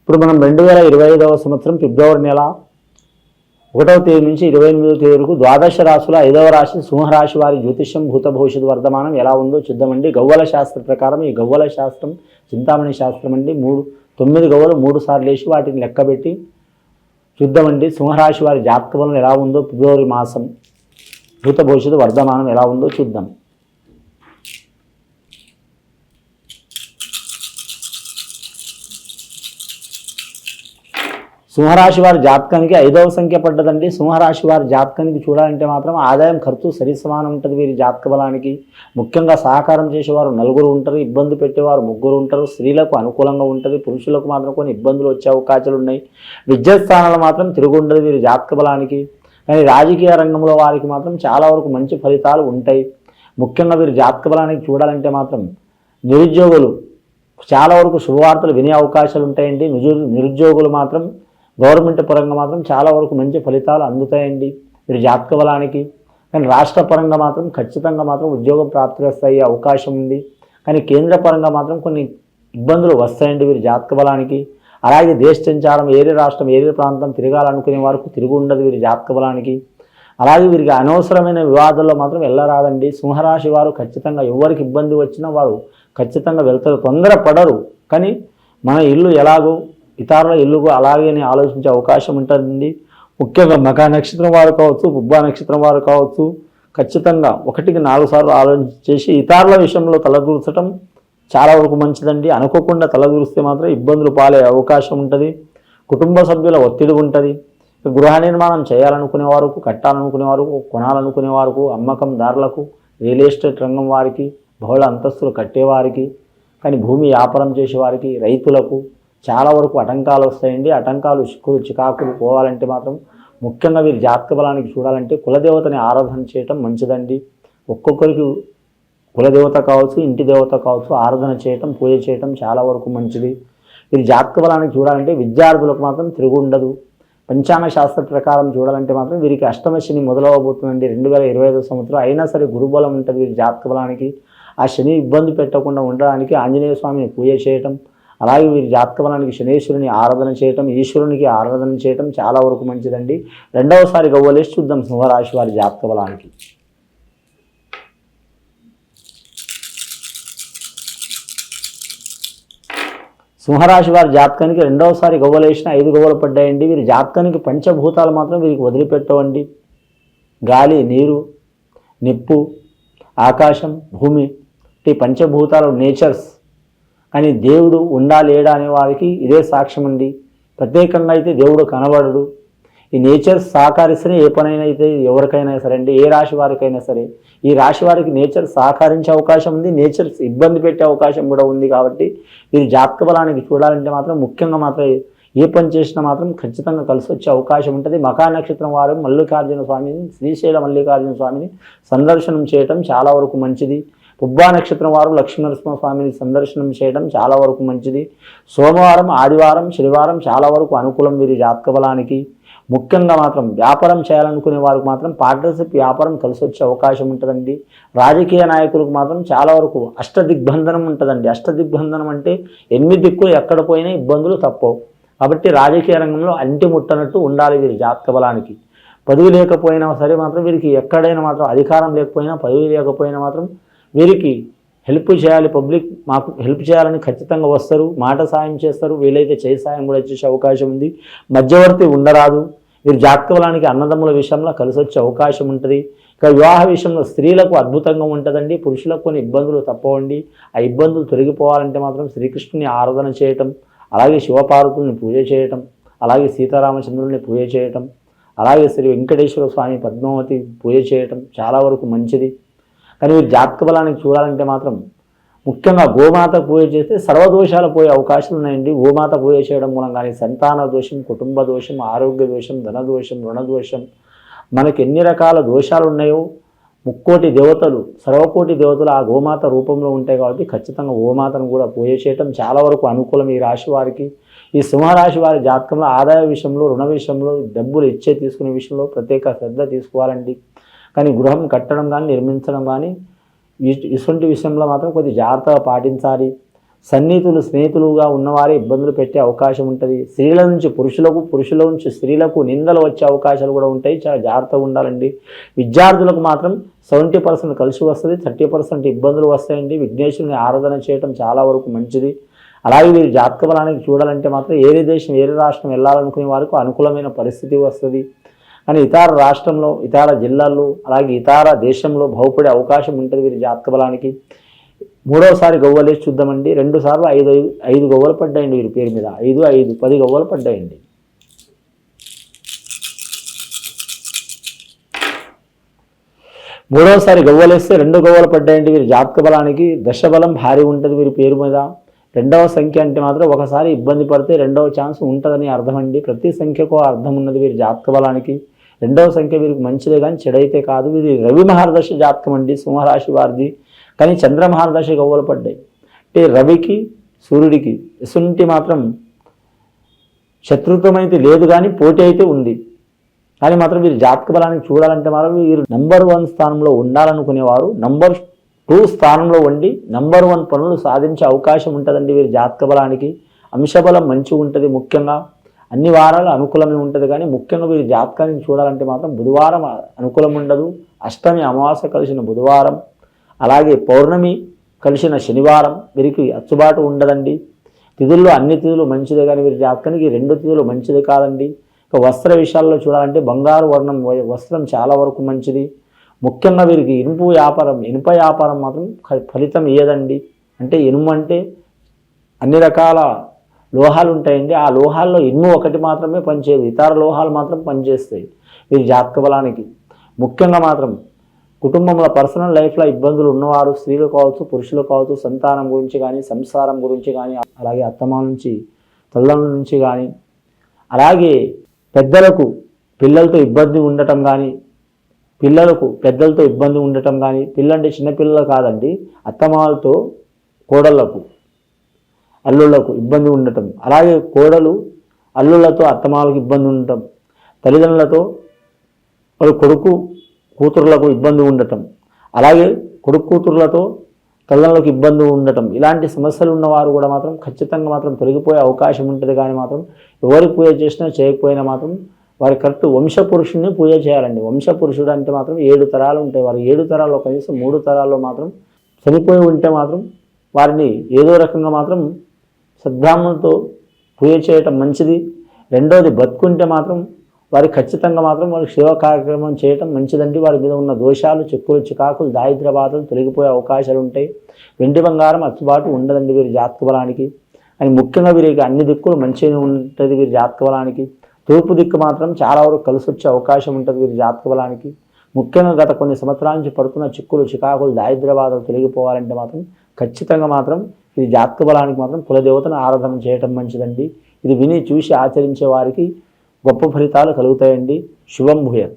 ఇప్పుడు మనం 2025వ సంవత్సరం ఫిబ్రవరి నెల 1వ తేదీ నుంచి 28వ తేదీ వరకు ద్వాదశ రాశుల 5వ రాశి సింహరాశి వారి జ్యోతిష్యం భూత భవిష్యత్తు వర్తమానం ఎలా ఉందో చూద్దామండి. గవ్వల శాస్త్ర ప్రకారం ఈ గవ్వల శాస్త్రం చింతామణి శాస్త్రం అండి. 9 గవ్వలు 3 సార్లు వేసి వాటిని లెక్కబెట్టి చూద్దామండి. సింహరాశి వారి జాతక బలం ఎలా ఉందో, ఫిబ్రవరి మాసం భూత భవిష్యత్తు వర్తమానం ఎలా ఉందో చూద్దాం. సింహరాశి వారి జాతకానికి 5వ సంఖ్య పడ్డదండి. సింహరాశి వారి జాతకానికి చూడాలంటే మాత్రం ఆదాయం ఖర్చు సరిసమానం ఉంటుంది. వీరి జాతక బలానికి ముఖ్యంగా సహకారం చేసేవారు 4 ఉంటారు, ఇబ్బంది పెట్టేవారు 3 ఉంటారు. స్త్రీలకు అనుకూలంగా ఉంటుంది, పురుషులకు మాత్రం కొన్ని ఇబ్బందులు వచ్చే అవకాశాలు ఉన్నాయి. విద్యాస్థానాలు మాత్రం తిరుగుండదు వీరి జాతక బలానికి. కానీ రాజకీయ రంగంలో వారికి మాత్రం చాలా వరకు మంచి ఫలితాలు ఉంటాయి. ముఖ్యంగా వీరి జాతక బలానికి చూడాలంటే మాత్రం నిరుద్యోగులు చాలా వరకు శుభవార్తలు వినే అవకాశాలు ఉంటాయండి. నిరుద్యోగులు మాత్రం గవర్నమెంట్ పరంగా మాత్రం చాలా వరకు మంచి ఫలితాలు అందుతాయండి వీరి జాతక బలానికి. కానీ రాష్ట్ర పరంగా మాత్రం ఖచ్చితంగా మాత్రం ఉద్యోగం ప్రాప్తిస్తాయి అవకాశం ఉంది. కానీ కేంద్ర పరంగా మాత్రం కొన్ని ఇబ్బందులు వస్తాయండి వీరి జాతక బలానికి. అలాగే దేశ సంచారం ఏరే రాష్ట్రం ఏరే ప్రాంతం తిరగాలనుకునే వారికి తిరిగి ఉండదు వీరి జాతక బలానికి. అలాగే వీరికి అనవసరమైన వివాదాల్లో మాత్రం వెళ్ళరాదండి. సింహరాశి వారు ఖచ్చితంగా ఎవరికి ఇబ్బంది వచ్చినా వారు ఖచ్చితంగా వెళ్తారు, తొందరపడరు. కానీ మన ఇల్లు ఎలాగో ఇతరుల ఇల్లుకు అలాగే ఆలోచించే అవకాశం ఉంటుందండి. ముఖ్యంగా మఖా నక్షత్రం వారు కావచ్చు, పుబ్బా నక్షత్రం వారు కావచ్చు, ఖచ్చితంగా 1కి 4 సార్లు ఆలోచించేసి ఇతరుల విషయంలో తలదూర్చడం చాలా వరకు మంచిదండి. అనుకోకుండా తలదూరిస్తే మాత్రం ఇబ్బందులు పాలే అవకాశం ఉంటుంది. కుటుంబ సభ్యుల ఒత్తిడి ఉంటుంది. గృహ నిర్మాణం చేయాలనుకునే వారికి, కట్టాలనుకునే వారికి, కొనాలనుకునే వారికి, అమ్మకందారులకు, రియల్ ఎస్టేట్ రంగం వారికి, బహుళ అంతస్తులు కట్టేవారికి, కానీ భూమి వ్యాపారం చేసేవారికి, రైతులకు చాలా వరకు ఆటంకాలు వస్తాయండి. ఆటంకాలు చికాకులు పోవాలంటే మాత్రం ముఖ్యంగా వీరి జాతక బలానికి చూడాలంటే కులదేవతని ఆరాధన చేయటం మంచిదండి. ఒక్కొక్కరికి కులదేవత కావచ్చు, ఇంటి దేవత కావచ్చు, ఆరాధన చేయటం, పూజ చేయటం చాలా వరకు మంచిది. వీరి జాతక బలానికి చూడాలంటే విద్యార్థులకు మాత్రం తిరుగుండదు. పంచాంగ శాస్త్ర ప్రకారం చూడాలంటే మాత్రం వీరికి అష్టమ శని మొదలవబోతుందండి 2025వ సంవత్సరం. అయినా సరే గురుబలం ఉంటుంది వీరి జాతక బలానికి. ఆ శని ఇబ్బంది పెట్టకుండా ఉండడానికి ఆంజనేయ స్వామిని పూజ చేయటం, అలాగే వీరి జాతక బలానికి శనేశ్వరుని ఆరాధన చేయటం, ఈశ్వరునికి ఆరాధన చేయటం చాలా వరకు మంచిదండి. రెండవసారి గవ్వలేసి చూద్దాం సింహరాశి వారి జాతక బలానికి. సింహరాశి వారి జాతకానికి రెండవసారి గవ్వలేసిన 5 గవ్వలు పడ్డాయండి. వీరి జాతకానికి పంచభూతాలు మాత్రం వీరికి వదిలిపెట్టవండి. గాలి, నీరు, నిప్పు, ఆకాశం, భూమి, ఈ పంచభూతాలు నేచర్స్. కానీ దేవుడు ఉండా లేడా అనే వారికి ఇదే సాక్ష్యం అండి. ప్రత్యేకంగా అయితే దేవుడు కనబడడు. ఈ నేచర్ సహకరిస్తేనే ఏ పనైనా అయితే ఎవరికైనా సరే అండి, ఏ రాశి వారికైనా సరే ఈ రాశి వారికి నేచర్ సహకరించే అవకాశం ఉంది, నేచర్ ఇబ్బంది పెట్టే అవకాశం కూడా ఉంది. కాబట్టి వీరి జాతక బలానికి చూడాలంటే మాత్రం ముఖ్యంగా మాత్రం ఏ పని చేసినా మాత్రం ఖచ్చితంగా కలిసి వచ్చే అవకాశం ఉంటుంది. మఖా నక్షత్రం వారు మల్లికార్జున స్వామిని, శ్రీశైల మల్లికార్జున స్వామిని సందర్శనం చేయటం చాలా వరకు మంచిది. పుబ్బా నక్షత్రం వారు లక్ష్మీనరసింహ స్వామిని సందర్శనం చేయడం చాలా వరకు మంచిది. సోమవారం, ఆదివారం, శనివారం చాలా వరకు అనుకూలం వీరి జాతక బలానికి. ముఖ్యంగా మాత్రం వ్యాపారం చేయాలనుకునే వారికి మాత్రం పార్ట్నర్షిప్ వ్యాపారం కలిసి వచ్చే అవకాశం ఉంటుందండి. రాజకీయ నాయకులకు మాత్రం చాలా వరకు అష్టదిగ్బంధనం ఉంటుందండి. అష్టదిగ్బంధనం అంటే 8 దిక్కులు ఎక్కడ పోయినా ఇబ్బందులు తప్పవు. కాబట్టి రాజకీయ రంగంలో అంటి ముట్టనట్టు ఉండాలి వీరి జాతక బలానికి. పదవి లేకపోయినా సరే మాత్రం వీరికి ఎక్కడైనా మాత్రం అధికారం లేకపోయినా, పదవి లేకపోయినా మాత్రం వీరికి హెల్ప్ చేయాలి, పబ్లిక్ మాకు హెల్ప్ చేయాలని ఖచ్చితంగా వస్తారు, మాట సాయం చేస్తారు, వీలైతే చేయి సాయం కూడా చేసే అవకాశం ఉంది. మధ్యవర్తి ఉండరాదు. వీరు జాతక బలానికి అన్నదమ్ముల విషయంలో కలిసి వచ్చే అవకాశం ఉంటుంది. ఇక వివాహ విషయంలో స్త్రీలకు అద్భుతంగా ఉంటుందండి, పురుషులకు కొన్ని ఇబ్బందులు తప్పవండి. ఆ ఇబ్బందులు తొలగిపోవాలంటే మాత్రం శ్రీకృష్ణుని ఆరాధన చేయటం, అలాగే శివపార్వతుల్ని పూజ చేయటం, అలాగే సీతారామచంద్రుల్ని పూజ చేయటం, అలాగే శ్రీ వెంకటేశ్వర స్వామి పద్మావతి పూజ చేయటం చాలా వరకు మంచిది. కానీ వీరు జాతక బలానికి చూడాలంటే మాత్రం ముఖ్యంగా గోమాత పూజ చేస్తే సర్వదోషాలు పోయే అవకాశాలు ఉన్నాయండి. గోమాత పూజ చేయడం మూలంగానే సంతాన దోషం, కుటుంబ దోషం, ఆరోగ్య దోషం, ధనదోషం, రుణదోషం, మనకి ఎన్ని రకాల దోషాలు ఉన్నాయో 3 దేవతలు, సర్వకోటి దేవతలు ఆ గోమాత రూపంలో ఉంటాయి. కాబట్టి ఖచ్చితంగా గోమాతను కూడా పూజ చేయటం చాలా వరకు అనుకూలం ఈ రాశి వారికి. ఈ సింహరాశి వారి జాతకంలో ఆదాయ విషయంలో, రుణ విషయంలో, డబ్బులు ఇచ్చే తీసుకునే విషయంలో ప్రత్యేక శ్రద్ధ తీసుకోవాలండి. కానీ గృహం కట్టడం కానీ, నిర్మించడం కానీ ఇటువంటి విషయంలో మాత్రం కొద్దిగా జాగ్రత్తగా పాటించాలి. సన్నిహితులు స్నేహితులుగా ఉన్నవారే ఇబ్బందులు పెట్టే అవకాశం ఉంటుంది. స్త్రీల నుంచి పురుషులకు, పురుషుల నుంచి స్త్రీలకు నిందలు వచ్చే అవకాశాలు కూడా ఉంటాయి. చాలా జాగ్రత్తగా ఉండాలండి. విద్యార్థులకు మాత్రం 70% కలిసి వస్తుంది, 30% ఇబ్బందులు వస్తాయండి. విఘ్నేశ్వరుని ఆరాధన చేయటం చాలా వరకు మంచిది. అలాగే వీరి జాతక బలానికి చూడాలంటే మాత్రం ఏరే దేశం, ఏరే రాష్ట్రం వెళ్ళాలనుకునే వారికి అనుకూలమైన పరిస్థితి వస్తుంది. కానీ ఇతర రాష్ట్రంలో, ఇతర జిల్లాల్లో, అలాగే ఇతర దేశంలో బాగుపడే అవకాశం ఉంటుంది వీరి జాతక బలానికి. మూడవసారి గవ్వలేసి చూద్దామండి. 2 సార్లు 5 గవ్వలు పడ్డాయండి వీరి పేరు మీద. 5, 5, 10 గవ్వలు పడ్డాయండి. మూడవసారి గవ్వలేస్తే 2 గవ్వలు పడ్డాయండి వీరి జాతక బలానికి. దశబలం భారీ ఉంటుంది వీరి పేరు మీద. 2వ సంఖ్య అంటే మాత్రం ఒకసారి ఇబ్బంది పడితే 2వ ఛాన్స్ ఉంటుందని అర్థం అండి. ప్రతి సంఖ్యకు అర్థం ఉన్నది వీరి జాతక బలానికి. 2వ సంఖ్య వీరికి మంచిదే కానీ చెడైతే కాదు. ఇది రవి మహర్దశ జాతకం అండి, సింహరాశి వారిది. కానీ చంద్ర మహర్దశ గవ్వలు పడ్డాయి. అంటే రవికి, సూర్యుడికి ఎసుంటి మాత్రం శత్రుత్వం అయితే లేదు, కానీ పోటీ అయితే ఉంది. కానీ మాత్రం వీరి జాతక బలానికి చూడాలంటే మాత్రం వీరు నంబర్ 1 స్థానంలో ఉండాలనుకునేవారు నంబర్ 2 స్థానంలో ఉండి నంబర్ 1 పనులు సాధించే అవకాశం ఉంటుందండి వీరి జాతక బలానికి. అంశబలం మంచిగా ఉంటుంది. ముఖ్యంగా అన్ని వారాలు అనుకూలమే ఉంటుంది. కానీ ముఖ్యంగా వీరి జాతకాన్ని చూడాలంటే మాత్రం బుధవారం అనుకూలం ఉండదు. అష్టమి అమావాస్య కలిసిన బుధవారం, అలాగే పౌర్ణమి కలిసిన శనివారం వీరికి అచ్చుబాటు ఉండదండి. తిథుల్లో అన్ని తిథులు మంచిదే, కానీ వీరి జాతకానికి 2 తిథులు మంచిది కాదండి. ఇక వస్త్ర విషయాల్లో చూడాలంటే బంగారు వర్ణం వస్త్రం చాలా వరకు మంచిది. ముఖ్యంగా వీరికి ఇనుప వ్యాపారం మాత్రం ఫలితం ఇయ్యదండి. అంటే ఇనుము అంటే అన్ని రకాల లోహాలు ఉంటాయండి. ఆ లోహాల్లో ఇనుము ఒకటి మాత్రమే పనిచేయదు, ఇతర లోహాలు మాత్రం పనిచేస్తాయి వీరి జాతక బలానికి. ముఖ్యంగా మాత్రం కుటుంబంలో పర్సనల్ లైఫ్లో ఇబ్బందులు ఉన్నవారు, స్త్రీలు కావచ్చు, పురుషులు కావచ్చు, సంతానం గురించి కానీ, సంసారం గురించి కానీ, అలాగే అత్తమాల నుంచి, తల్లిదండ్రుల నుంచి కానీ, అలాగే పెద్దలకు పిల్లలతో ఇబ్బంది ఉండటం కానీ, పిల్లలకు పెద్దలతో ఇబ్బంది ఉండటం కానీ, పిల్లంటే చిన్నపిల్లలు కాదండి, అత్తమాలతో కోడళ్లకు, అల్లుళ్లకు ఇబ్బంది ఉండటం, అలాగే కోడలు అల్లుళ్లతో అత్తమాలకు ఇబ్బంది ఉండటం, తల్లిదండ్రులతో వాళ్ళ కొడుకు కూతురులకు ఇబ్బంది ఉండటం, అలాగే కొడుకు కూతురులతో తల్లిదండ్రులకు ఇబ్బంది ఉండటం, ఇలాంటి సమస్యలు ఉన్నవారు కూడా మాత్రం ఖచ్చితంగా మాత్రం తొలగిపోయే అవకాశం ఉంటుంది. కానీ మాత్రం ఎవరు పూజ చేసినా చేయకపోయినా మాత్రం వారి కరెక్ట్ వంశపురుషుడిని పూజ చేయాలండి. వంశపురుషుడు అంటే మాత్రం 7 తరాలు ఉంటాయి. వారు 7 తరాల్లో కనీసం 3 తరాల్లో మాత్రం చనిపోయి ఉంటే మాత్రం వారిని ఏదో రకంగా మాత్రం సద్బ్రాహ్మణులతో పూజ చేయటం మంచిది. రెండోది బతుకుంటే మాత్రం వారికి ఖచ్చితంగా మాత్రం వారికి సేవా కార్యక్రమం చేయటం మంచిదండి. వారి మీద ఉన్న దోషాలు, చిక్కులు, చికాకులు, దారిద్ర్య బాధలు తొలగిపోయే అవకాశాలు ఉంటాయి. వెండి బంగారం అచ్చుబాటు ఉండదండి వీరి జాతక బలానికి. అని ముఖ్యంగా వీరికి అన్ని దిక్కులు మంచిగా ఉంటుంది వీరి జాతక బలానికి. తూర్పు దిక్కు మాత్రం చాలా వరకు కలిసి వచ్చే అవకాశం ఉంటుంది వీరి జాతక బలానికి. ముఖ్యంగా గత కొన్ని సంవత్సరాల నుంచి పడుతున్న చిక్కులు, చికాకులు, దారిద్ర్య బాధలు తొలగిపోవాలంటే మాత్రం ఖచ్చితంగా మాత్రం ఇది జాతక బలానికి మాత్రం కులదేవతను ఆరాధన చేయటం మంచిదండి. ఇది విని చూసి ఆచరించే వారికి గొప్ప ఫలితాలు కలుగుతాయండి. శుభం భూయాత్.